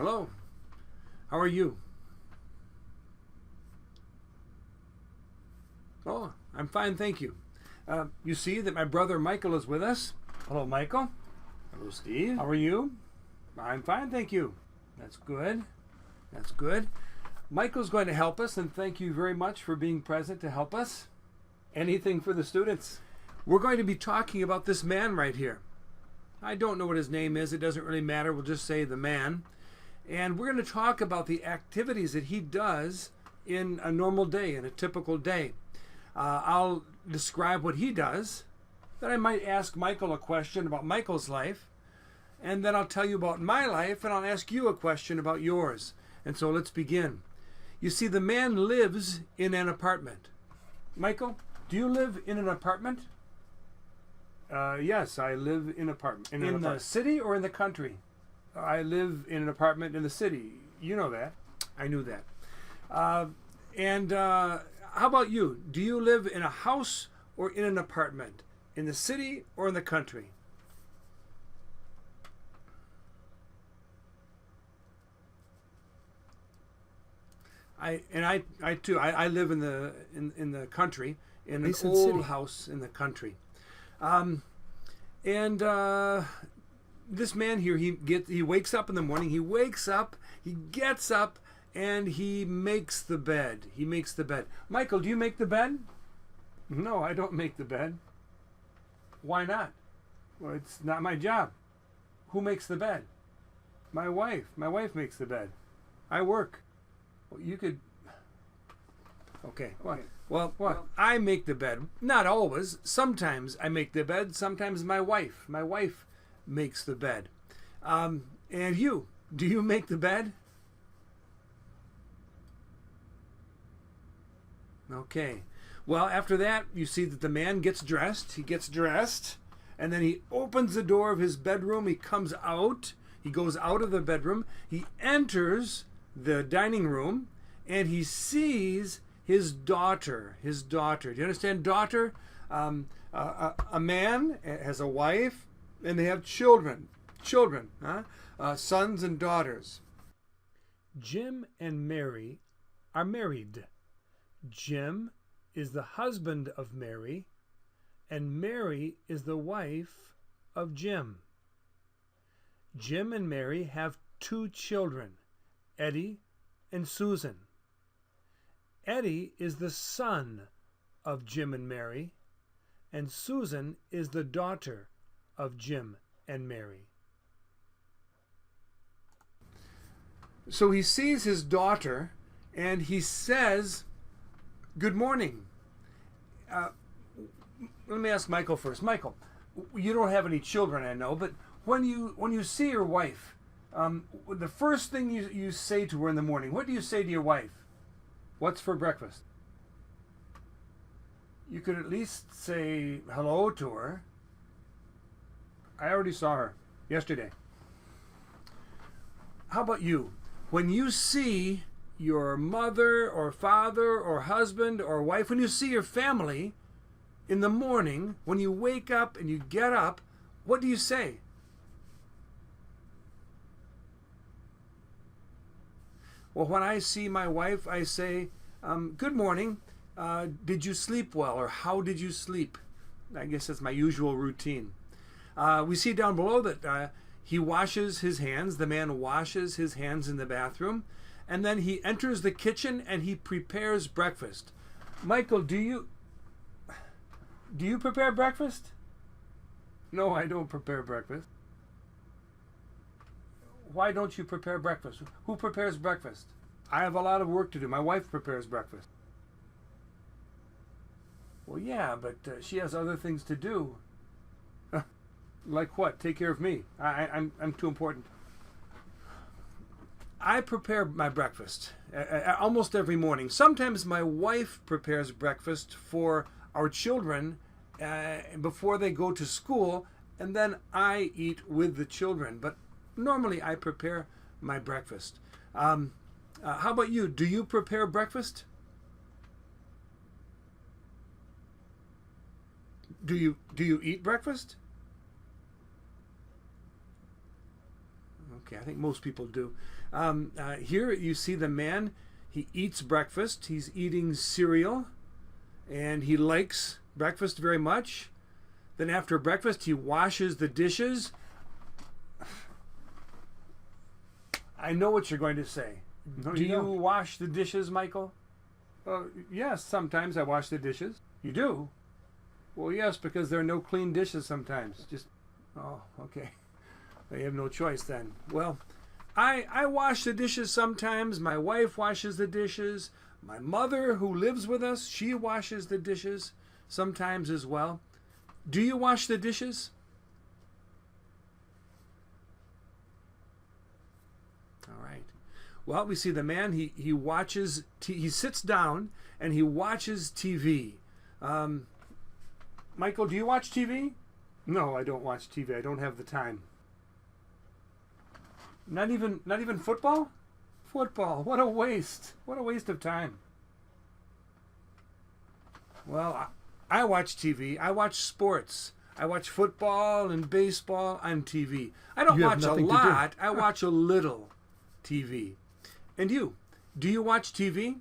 Hello. How are you? Oh, I'm fine, thank you. You see that my brother Michael is with us. Hello, Michael. Hello, Steve. How are you? I'm fine, thank you. That's good. That's good. Michael's going to help us, and thank you very much for being present to help us. Anything for the students. We're going to be talking about this man right here. I don't know what his name is. It doesn't really matter. We'll just say the man. And we're going to talk about the activities that he does in a normal day, in a typical day. I'll describe what he does. Then I might ask Michael a question about Michael's life. And then I'll tell you about my life, and I'll ask you a question about yours. And so let's begin. You see, the man lives in an apartment. Michael, do you live in an apartment? Yes, I live in an apartment. In the city or in the country? I live in an apartment in the city. You know that. I knew that. How about you? Do you live in a house or in an apartment? In the city or in the country? I too. I live in the country, in an old house in the country. This man here, he wakes up in the morning. He wakes up, he gets up, and he makes the bed. He makes the bed. Michael, do you make the bed? No, I don't make the bed. Why not? Well, it's not my job. Who makes the bed? My wife. My wife makes the bed. I work. Well, you could. Okay. Well, I make the bed. Not always. Sometimes I make the bed. Sometimes my wife makes the bed. And you, do you make the bed? Okay. Well, after that, you see that the man gets dressed. He gets dressed, and then he opens the door of his bedroom. He comes out. He goes out of the bedroom. He enters the dining room, and he sees his daughter. His daughter. Do you understand daughter? A man has a wife, and they have children. Children, sons and daughters. Jim and Mary are married. Jim is the husband of Mary, and Mary is the wife of Jim. Jim and Mary have 2 children, Eddie and Susan. Eddie is the son of Jim and Mary, and Susan is the daughter of Jim and Mary. So he sees his daughter, and he says, "Good morning." Let me ask Michael first. Michael, you don't have any children, I know, but when you see your wife, the first thing you say to her in the morning, what do you say to your wife? What's for breakfast? You could at least say hello to her. I already saw her yesterday. How about you? When you see your mother or father or husband or wife, when you see your family in the morning, when you wake up and you get up, what do you say? Well, when I see my wife, I say, "Good morning. Did you sleep well?" Or "How did you sleep?" I guess that's my usual routine. We see down below that he washes his hands. The man washes his hands in the bathroom. And then he enters the kitchen and he prepares breakfast. Michael, do you prepare breakfast? No, I don't prepare breakfast. Why don't you prepare breakfast? Who prepares breakfast? I have a lot of work to do. My wife prepares breakfast. Well, yeah, but she has other things to do. Like what? Take care of me. I'm too important. I prepare my breakfast almost every morning. Sometimes my wife prepares breakfast for our children before they go to school, and then I eat with the children. But normally I prepare my breakfast. How about you? Do you prepare breakfast? Do you eat breakfast? Okay, I think most people do. Here you see the man. He eats breakfast. He's eating cereal, and he likes breakfast very much. Then after breakfast, he washes the dishes. I know what you're going to say. No, Do you you don't. wash the dishes, Michael? Yes, sometimes I wash the dishes. You do? Well, yes, because there are no clean dishes sometimes. Oh, okay. You have no choice then. Well, I wash the dishes sometimes. My wife washes the dishes. My mother, who lives with us, she washes the dishes sometimes as well. Do you wash the dishes? All right. Well, we see the man, he watches, he sits down and he watches TV. Michael, do you watch TV? No, I don't watch TV. I don't have the time. Not even football? Football. What a waste. What a waste of time. Well, I watch TV. I watch sports. I watch football and baseball on TV. I don't You have watch a nothing to do. lot. I watch a little TV. And you? Do you watch TV?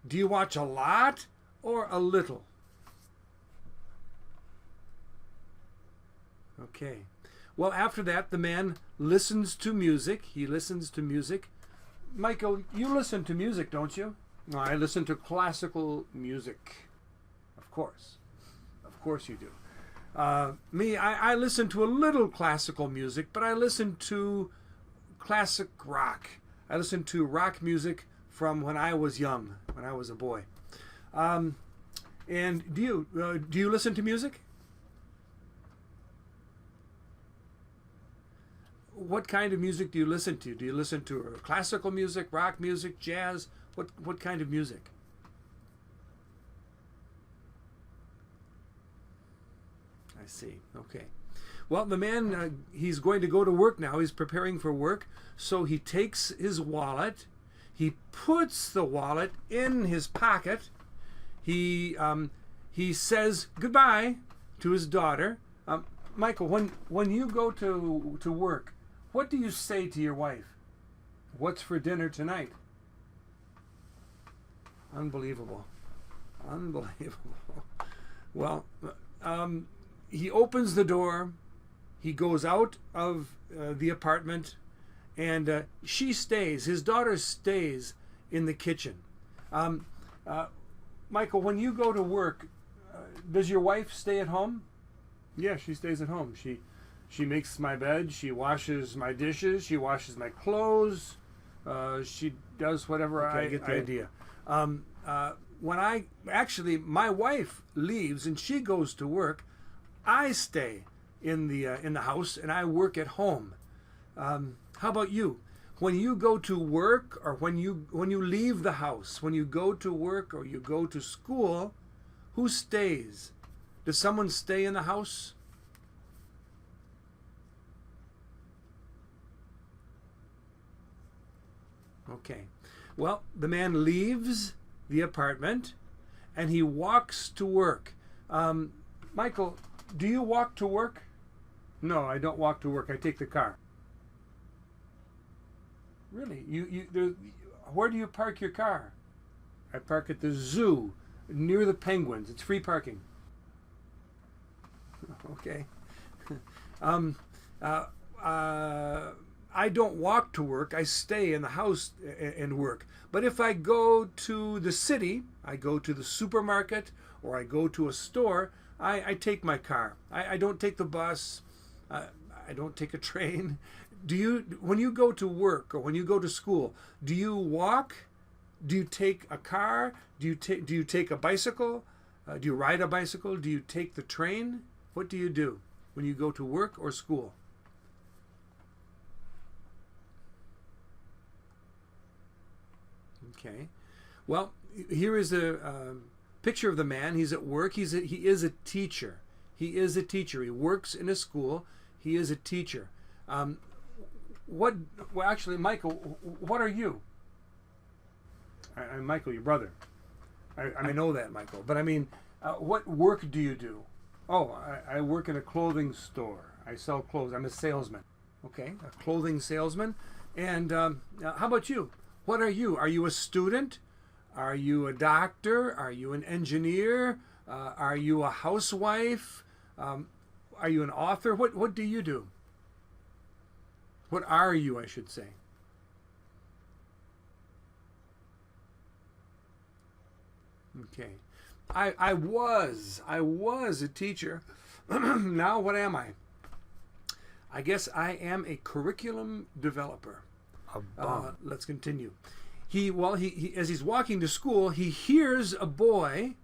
Do you watch a lot or a little? Okay. Well, after that, the man listens to music. He listens to music. Michael, you listen to music, don't you? No, I listen to classical music. Of course. Of course you do. Me, I listen to a little classical music, but I listen to classic rock. I listen to rock music from when I was young, when I was a boy. And do you listen to music? What kind of music do you listen to? Do you listen to classical music, rock music, jazz? What kind of music? I see. Okay. Well, the man, he's going to go to work now. He's preparing for work. So he takes his wallet. He puts the wallet in his pocket. He says goodbye to his daughter. Michael, when you go to work, what do you say to your wife? What's for dinner tonight? Unbelievable. Unbelievable. Well, he opens the door. He goes out of the apartment, and she stays. His daughter stays in the kitchen. Michael, when you go to work, does your wife stay at home? Yeah, she stays at home. She makes my bed. She washes my dishes. She washes my clothes. She does whatever Okay, I get the idea. My wife leaves and she goes to work, I stay in the house and I work at home. How about you? When you go to work or when you leave the house, when you go to work or you go to school, who stays? Does someone stay in the house? Okay. Well, the man leaves the apartment and he walks to work. Michael, do you walk to work? No, I don't walk to work. I take the car. Really? Where do you park your car? I park at the zoo near the penguins. It's free parking. Okay. I don't walk to work. I stay in the house and work. But if I go to the city, I go to the supermarket, or I go to a store, I take my car. I don't take the bus. I don't take a train. When you go to work or when you go to school, do you walk? Do you take a car? Do you take a bicycle? Do you ride a bicycle? Do you take the train? What do you do when you go to work or school? Okay. Well, here is a picture of the man. He's at work. He is a teacher. He is a teacher. He works in a school. He is a teacher. Well, actually, Michael, what are you? I'm Michael, your brother. I know that, Michael. But I mean, what work do you do? Oh, I work in a clothing store. I sell clothes. I'm a salesman. Okay, a clothing salesman. And how about you? What are you? Are you a student? Are you a doctor? Are you an engineer? Are you a housewife? Are you an author? What do you do? What are you, I should say? Okay. I was a teacher. Now what am I? I guess I am a curriculum developer. Let's continue. He as he's walking to school, he hears a boy.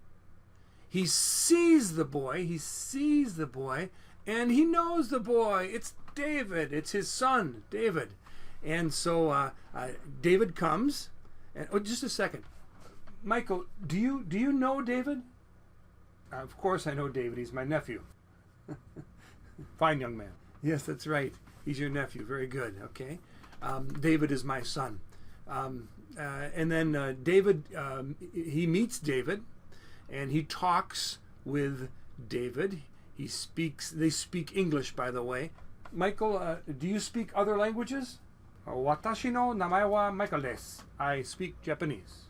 He sees the boy. And he knows the boy. It's David. It's his son, David. And so David comes. And just a second, Michael, do you know David? Of course I know David. He's my nephew. Fine young man. Yes, that's right. He's your nephew. Very good. Okay. David is my son. And then David, he meets David, and he talks with David. They speak English, by the way. Michael, do you speak other languages? Watashi no namae wa Michael desu. I speak Japanese.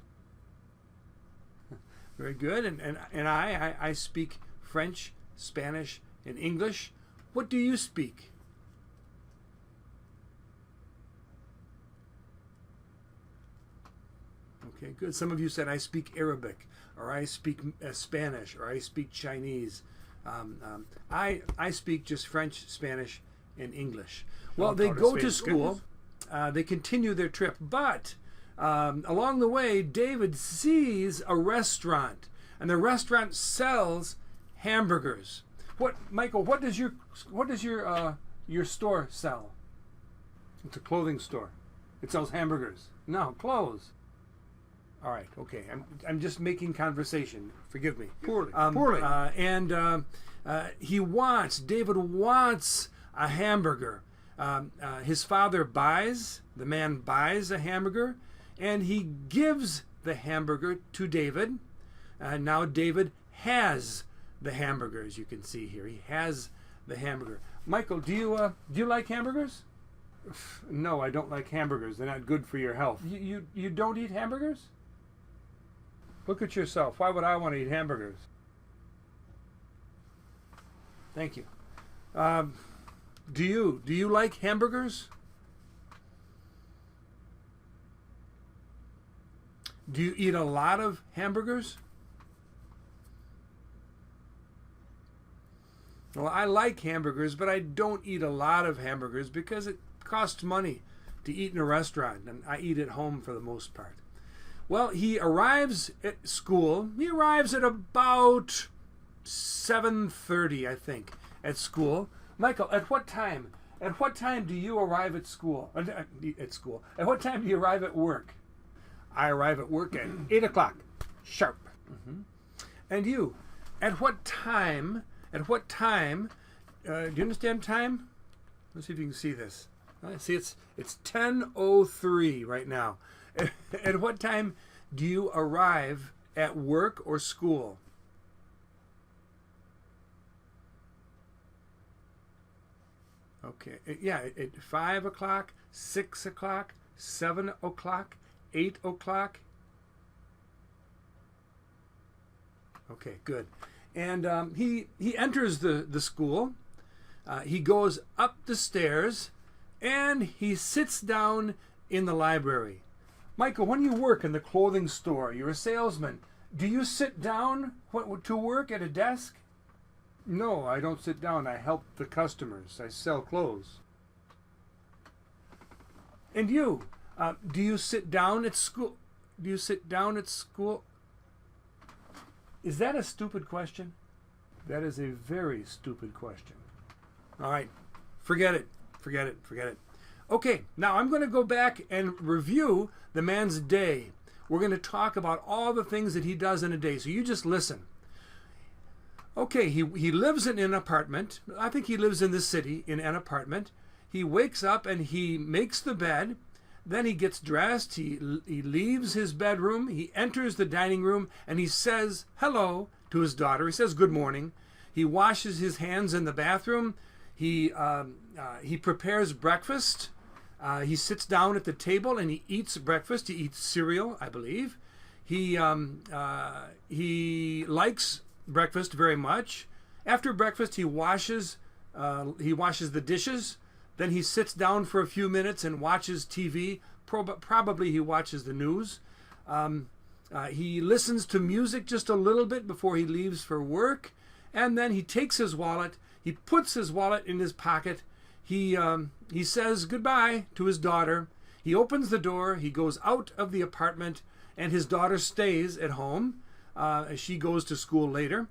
Very good. And I speak French, Spanish, and English. What do you speak? Okay, good. Some of you said I speak Arabic, or I speak Spanish, or I speak Chinese. I speak just French, Spanish, and English. Well, they go to school. They continue their trip, but along the way, David sees a restaurant, and the restaurant sells hamburgers. Michael? What does your store sell? It's a clothing store. It sells hamburgers. No, clothes. All right, okay. I'm just making conversation. Forgive me. Poorly. David wants a hamburger. The man buys a hamburger, and he gives the hamburger to David. Now David has the hamburger, as you can see here. He has the hamburger. Michael, do you like hamburgers? No, I don't like hamburgers. They're not good for your health. You don't eat hamburgers? Look at yourself. Why would I want to eat hamburgers? Thank you. Do you like hamburgers? Do you eat a lot of hamburgers? Well, I like hamburgers, but I don't eat a lot of hamburgers because it costs money to eat in a restaurant, and I eat at home for the most part. Well, he arrives at school. He arrives at about 7:30, I think, at school. Michael, at what time? At what time do you arrive at school? At what time do you arrive at work? I arrive at work at 8 o'clock, sharp. Mm-hmm. And you, at what time? Do you understand time? Let's see if you can see this. See, it's 10:03 right now. At what time do you arrive at work or school? Okay, at 5 o'clock, 6 o'clock, 7 o'clock, 8 o'clock. Okay, good. And he enters the school. He goes up the stairs, and he sits down in the library. Michael, when you work in the clothing store, you're a salesman. Do you sit down to work at a desk? No, I don't sit down. I help the customers. I sell clothes. And you, do you sit down at school? Do you sit down at school? Is that a stupid question? That is a very stupid question. All right, forget it. Okay, now I'm going to go back and review the man's day. We're going to talk about all the things that he does in a day, so you just listen. Okay, he lives in an apartment. I think he lives in the city in an apartment. He wakes up and he makes the bed. Then he gets dressed. He leaves his bedroom. He enters the dining room and he says hello to his daughter. He says good morning. He washes his hands in the bathroom. He prepares breakfast. He sits down at the table and he eats breakfast. He eats cereal, I believe. He likes breakfast very much. After breakfast, he washes the dishes. Then he sits down for a few minutes and watches TV. Probably he watches the news. He listens to music just a little bit before he leaves for work. And then he takes his wallet. He puts his wallet in his pocket. He says goodbye to his daughter. He opens the door. He goes out of the apartment, and his daughter stays at home. She goes to school later.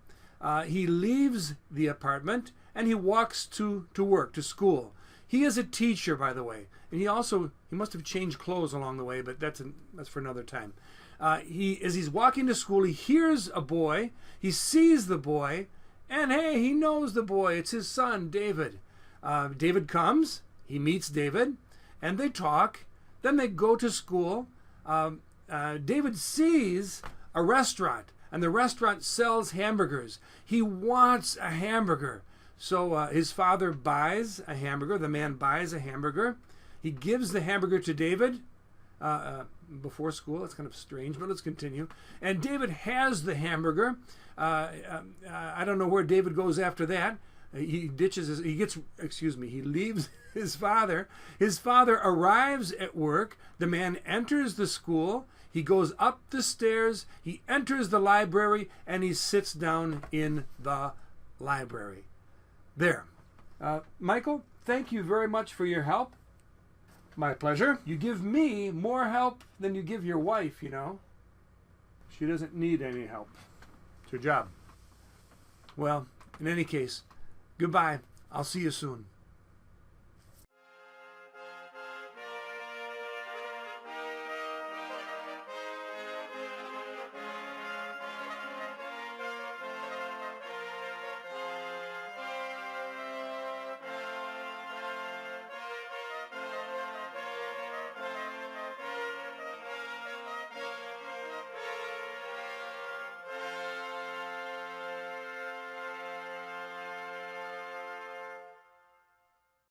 He leaves the apartment, and he walks to work, to school. He is a teacher, by the way, and he must have changed clothes along the way, but that's for another time. As he's walking to school, he hears a boy. He sees the boy, and hey, he knows the boy. It's his son, David. David comes. He meets David, and they talk. Then they go to school. David sees a restaurant, and the restaurant sells hamburgers. He wants a hamburger. So his father buys a hamburger. The man buys a hamburger. He gives the hamburger to David before school. It's kind of strange, but let's continue. And David has the hamburger. I don't know where David goes after that. He leaves his father. His father arrives at work. The man enters the school. He goes up the stairs. He enters the library, and he sits down in the library. There. Michael, thank you very much for your help. My pleasure. You give me more help than you give your wife, you know. She doesn't need any help. It's her job. Well, in any case, goodbye. I'll see you soon.